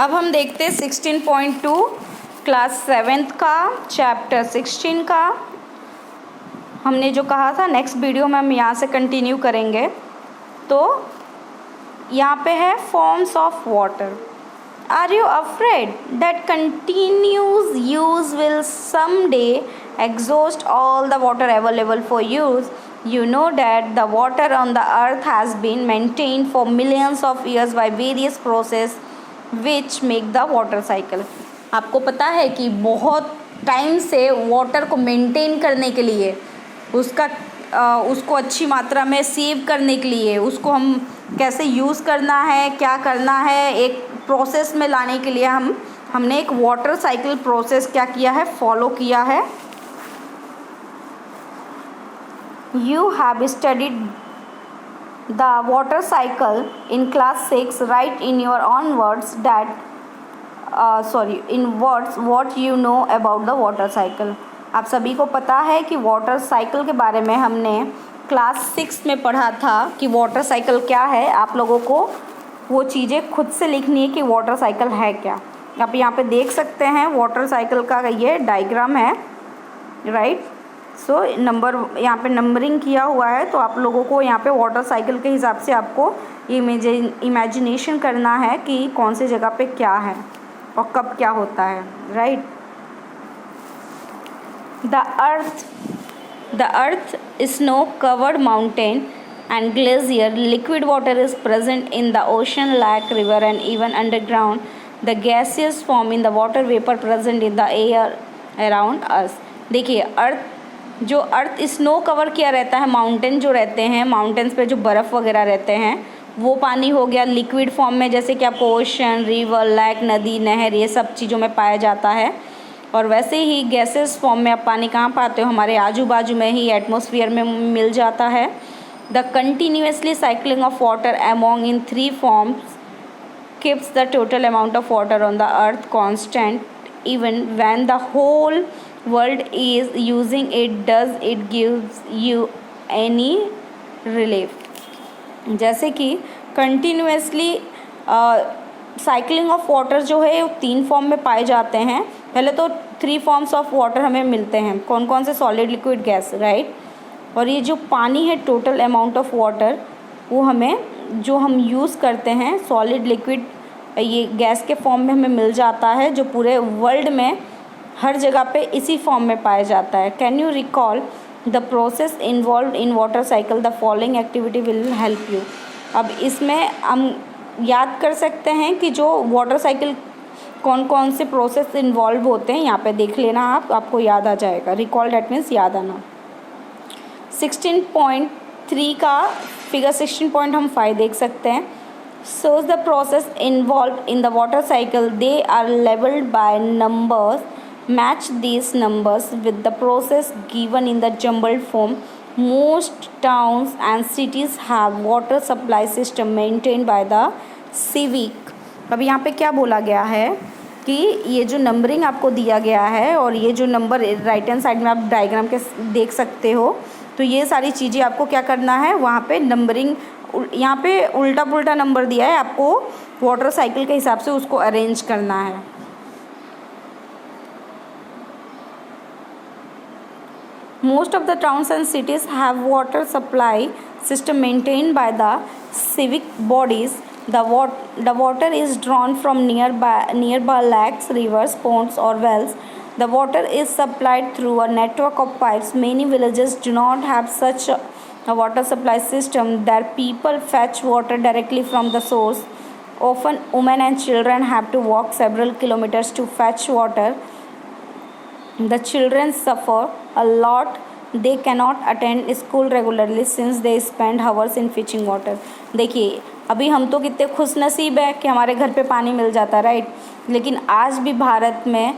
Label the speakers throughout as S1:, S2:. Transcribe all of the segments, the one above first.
S1: अब हम देखते हैं 16.2 क्लास 7th का चैप्टर 16 का। हमने जो कहा था नेक्स्ट वीडियो में हम यहाँ से कंटिन्यू करेंगे। तो यहाँ पे है forms of water. Are you afraid that continuous use will someday exhaust all the water available for use? You know that the water on the earth has been maintained for millions of years by various processes which make the water cycle. आपको पता है कि बहुत time से water को maintain करने के लिए उसको अच्छी मात्रा में सेव करने के लिए उसको हम कैसे यूज़ करना है, क्या करना है, एक प्रोसेस में लाने के लिए हमने एक वाटर साइकिल प्रोसेस क्या किया है, फॉलो किया है। You have studied the water cycle in class 6. Write in your own words what you know about the water cycle. आप सभी को पता है कि वाटर साइकिल के बारे में हमने क्लास 6 में पढ़ा था कि वाटर साइकिल क्या है। आप लोगों को वो चीज़ें खुद से लिखनी है कि वाटर साइकिल है क्या। आप यहाँ पे देख सकते हैं वाटर साइकिल का ये डायग्राम है, राइट। सो नंबर यहाँ पे नंबरिंग किया हुआ है, तो आप लोगों को यहाँ पे वाटर साइकिल के हिसाब से आपको इमेजिनेशन करना है कि कौन सी जगह पे क्या है और कब क्या होता है, right. The earth snow covered mountain and glacier. Liquid water is present in the ocean, lake, river and even underground. The gaseous form in the water vapor present in the air around us. देखिए अर्थ snow cover किया रहता है, mountain जो रहते हैं, mountains पे जो बर्फ़ वगैरह रहते हैं वो पानी हो गया लिक्विड फॉर्म में, जैसे कि आपको ओशन, रिवर, लेक, नदी, नहर ये सब चीज़ों में पाया जाता है। और वैसे ही गैसेस फॉर्म में आप पानी कहाँ पाते हो, हमारे आजू बाजू में ही एटमॉस्फेयर में मिल जाता है। The continuously cycling of water among in three forms keeps the total amount of water on the earth constant even when the whole world is using it. Does it gives you any relief? जैसे कि continuously cycling of water जो है वो 3 form में पाए जाते हैं। पहले तो 3 फॉर्म्स ऑफ वाटर हमें मिलते हैं, कौन कौन से, सॉलिड, लिक्विड, गैस, राइट। और ये जो पानी है टोटल अमाउंट ऑफ वाटर वो हमें जो हम यूज़ करते हैं सॉलिड, लिक्विड, ये गैस के फॉर्म में हमें मिल जाता है, जो पूरे वर्ल्ड में हर जगह पे इसी फॉर्म में पाया जाता है। Can you recall the process involve in water cycle? The following activity will help you. अब इसमें हम याद कर सकते हैं कि जो वाटर साइकिल कौन कौन से प्रोसेस इन्वॉल्व होते हैं, यहाँ पे देख लेना आपको याद आ जाएगा। रिकॉल डैट मीन्स याद आना। 16.3 का फिगर 16.5 देख सकते हैं। shows the process involved in the water cycle. They are labeled by numbers. Match these numbers with the process given in the jumbled form. Most towns and cities have water supply system maintained by the civic. अब यहाँ पे क्या बोला गया है कि ये जो नंबरिंग आपको दिया गया है और ये जो नंबर राइट हैंड साइड में आप डायग्राम के देख सकते हो, तो ये सारी चीज़ें आपको क्या करना है, वहाँ पे नंबरिंग, यहाँ पे उल्टा पुल्टा नंबर दिया है, आपको वाटर साइकिल के हिसाब से उसको अरेंज करना है। Most of the towns and cities have water supply system maintained by the civic bodies. The water is drawn from nearby lakes, rivers, ponds or wells. The water is supplied through a network of pipes. Many villages do not have such a water supply system. Their people fetch water directly from the source. Often women and children have to walk several kilometers to fetch water. The children suffer a lot. They cannot attend school regularly since they spend hours in fetching water. देखिए अभी हम तो कितने खुश नसीब है कि हमारे घर पे पानी मिल जाता है, राइट। लेकिन आज भी भारत में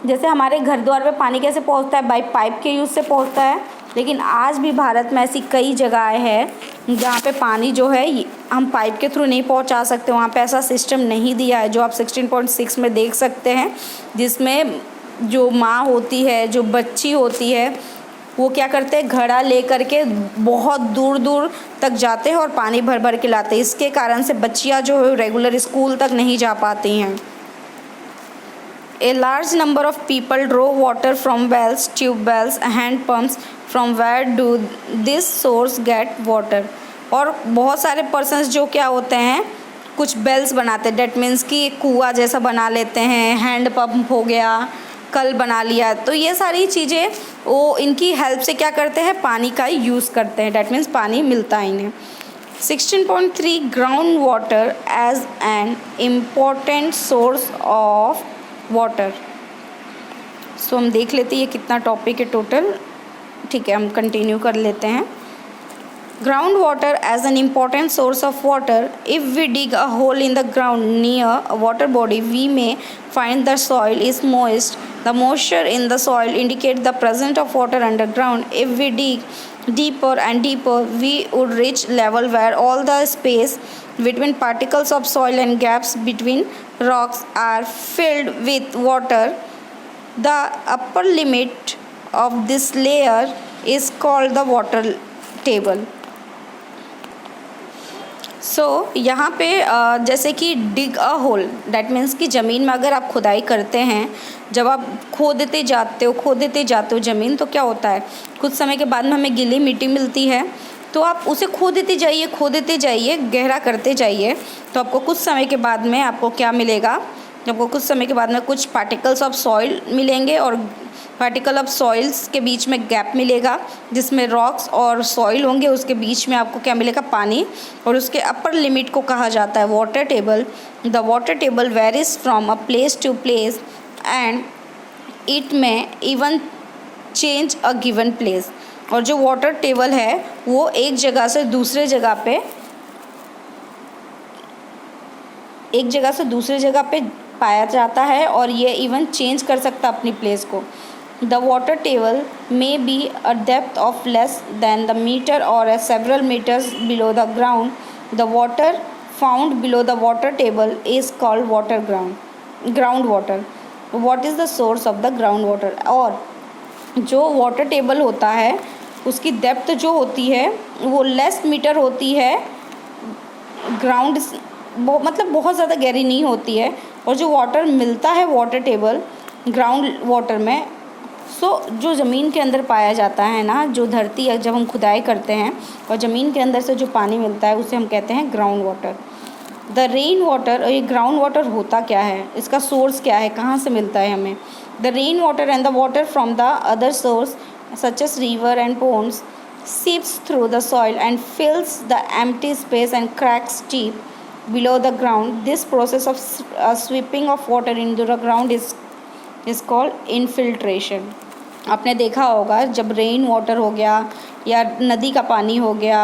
S1: जैसे हमारे घर द्वार पे पानी कैसे पहुंचता है, बाई पाइप के यूज़ से पहुंचता है, लेकिन आज भी भारत में ऐसी कई जगहें हैं जहाँ पे पानी जो है हम पाइप के थ्रू नहीं पहुँचा सकते। वहाँ पे ऐसा सिस्टम नहीं दिया है जो आप 16.6 में देख सकते हैं, जिसमें जो माँ होती है, जो बच्ची होती है, वो क्या करते हैं, घड़ा ले करके बहुत दूर दूर तक जाते हैं और पानी भर भर के लाते हैं। इसके कारण से बच्चियाँ जो है रेगुलर स्कूल तक नहीं जा पाती हैं, A large number of people draw water from wells, tube wells, hand pumps. From where do this source get water? और बहुत सारे पर्सन्स जो क्या होते हैं, कुछ बेल्स बनाते हैं, डेट मीन्स कि कुआं जैसा बना लेते हैं, हैंड पंप हो गया, कल बना लिया। तो ये सारी चीज़ें वो इनकी हेल्प से क्या करते हैं, पानी का यूज़ करते हैं, डेट मीन्स पानी मिलता है इन्हें। 16.3 ground water as an important source of water. So हम देख लेते हैं ये कितना टॉपिक है टोटल। ठीक है, हम कंटिन्यू कर लेते हैं। Ground water as an important source of water. If we dig a hole in the ground near a water body we may find the soil is moist. The moisture in the soil indicate the presence of water underground. If we dig deeper and deeper, we would reach level where all the space between particles of soil and gaps between rocks are filled with water. The upper limit of this layer is called the water table. यहाँ पे जैसे कि डिग a whole, that means कि ज़मीन में अगर आप खुदाई करते हैं, जब आप खोदते जाते हो ज़मीन, तो क्या होता है, कुछ समय के बाद में हमें गीली मिट्टी मिलती है। तो आप उसे खोदते जाइए, गहरा करते जाइए, तो आपको कुछ समय के बाद में आपको क्या मिलेगा, आपको कुछ समय के बाद में कुछ पार्टिकल्स ऑफ सॉइल मिलेंगे और पार्टिकल ऑफ सॉइल्स के बीच में गैप मिलेगा जिसमें रॉक्स और सॉइल होंगे, उसके बीच में आपको क्या मिलेगा, पानी। और उसके अपर लिमिट को कहा जाता है water table. The water table varies from a place to place and it may even change a given place. और जो वाटर टेबल है वो एक जगह से दूसरे जगह पे पाया जाता है और ये इवन चेंज कर सकता है अपनी प्लेस को। The water table may be a depth of less than the meter or several meters below the ground. The water found below the water table is called groundwater. What is the source of the groundwater? और जो water table होता है उसकी depth जो होती है वो less metre होती है, ग्राउंड मतलब बहुत ज़्यादा गहरी नहीं होती है। और जो वाटर मिलता है वाटर टेबल ग्राउंड वाटर में, जो ज़मीन के अंदर पाया जाता है ना, जो धरती है जब हम खुदाई करते हैं और ज़मीन के अंदर से जो पानी मिलता है उसे हम कहते हैं ground water. The rain water, और ये ग्राउंड वाटर होता क्या है, इसका सोर्स क्या है, कहाँ से मिलता है हमें। The rain water and the water from the other source such as river and ponds seeps through the soil and fills the empty space and cracks deep below the ground. This process of sweeping of water into the ground is called infiltration. आपने देखा होगा जब rain water हो गया या नदी का पानी हो गया,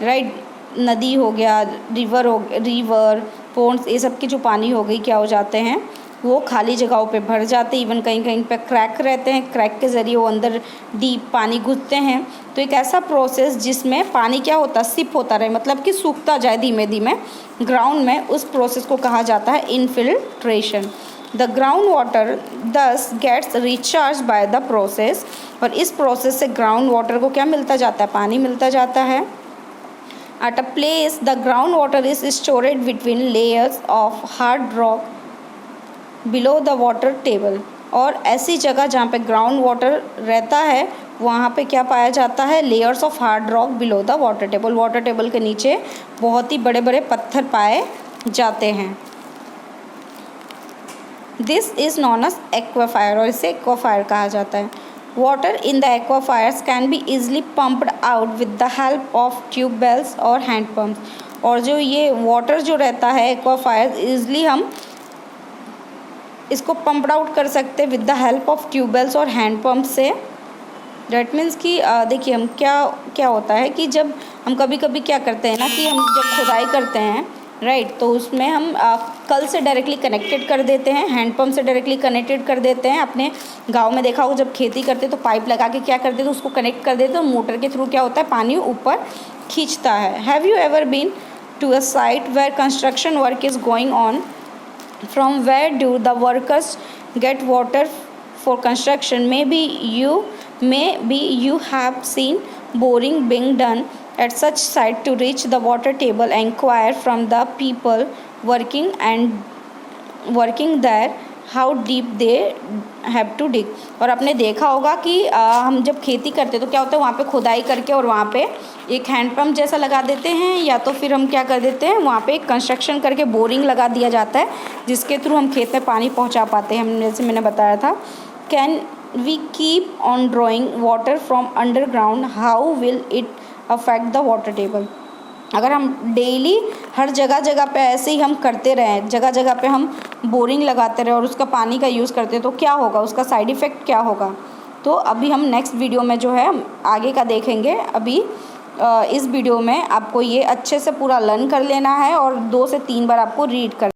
S1: राइट, नदी हो गया, रिवर पोन्ड्स, ये सब की जो पानी हो गई क्या हो जाते हैं, वो खाली जगहों पे भर जाते हैं, इवन कहीं कहीं पे क्रैक रहते हैं, क्रैक के ज़रिए वो अंदर डीप पानी घुसते हैं। तो एक ऐसा प्रोसेस जिसमें पानी क्या होता है, सिप होता रहे, मतलब कि सूखता जाए धीमे धीमे ग्राउंड में, उस प्रोसेस को कहा जाता है infiltration. The ground water thus gets recharge by the process, और इस प्रोसेस से ग्राउंड वाटर को क्या मिलता जाता है, पानी मिलता जाता है। At a place the ground water is storeyed between layers of hard rock below the water table, और ऐसी जगह जहाँ पे ग्राउंड वाटर रहता है वहाँ पे क्या पाया जाता है, layers of hard rock below the water table. Water table के नीचे बहुत ही बड़े बड़े पत्थर पाए जाते हैं। This is known as aquifer, और इसे एक्वाफायर कहा जाता है। Water in the aquifers can be easily pumped out with the help of tubewells और हैंड पम्प्स। और जो ये वाटर जो रहता है एक्वाफायर, ईजिली हम इसको पम्प्ड आउट कर सकते हैं with the help of tubewells और हैंड पम्प से। डैट मीन्स कि देखिए हम क्या होता है कि जब हम कभी कभी क्या करते हैं ना कि हम जब खुदाई करते हैं, राइट, तो उसमें हम कल से डायरेक्टली कनेक्टेड कर देते हैं, हैंड पंप से डायरेक्टली कनेक्टेड कर देते हैं। अपने गांव में देखा होगा जब खेती करते तो पाइप लगा के क्या करते थे, उसको कनेक्ट कर देते, तो मोटर के थ्रू क्या होता है, पानी ऊपर खींचता है। Have you ever been to a site where construction work is going on? From where do the workers get water for construction? Maybe you have seen boring being done at such site. To reach the water table, inquire from the people working there how deep they have to dig. और आपने देखा होगा कि हम जब खेती करते तो क्या होता है, वहाँ पे खुदाई करके और वहाँ पे एक हैंडपम्प जैसा लगा देते हैं, या तो फिर हम क्या कर देते हैं, वहाँ पे एक कंस्ट्रक्शन करके बोरिंग लगा दिया जाता है जिसके थ्रू हम खेत में पानी पहुँचा पाते हैं। हम जैसे मैंने बताया था, can we keep on drawing water from underground, how will it affect the water table. अगर हम डेली हर जगह जगह पे ऐसे ही हम करते रहें, जगह जगह पे हम बोरिंग लगाते रहे और उसका पानी का यूज़ करते हैं, तो क्या होगा, उसका साइड इफ़ेक्ट क्या होगा। तो अभी हम नेक्स्ट वीडियो में जो है हम आगे का देखेंगे। अभी इस वीडियो में आपको ये अच्छे से पूरा लर्न कर लेना है और 2 से 3 बार आपको रीड कर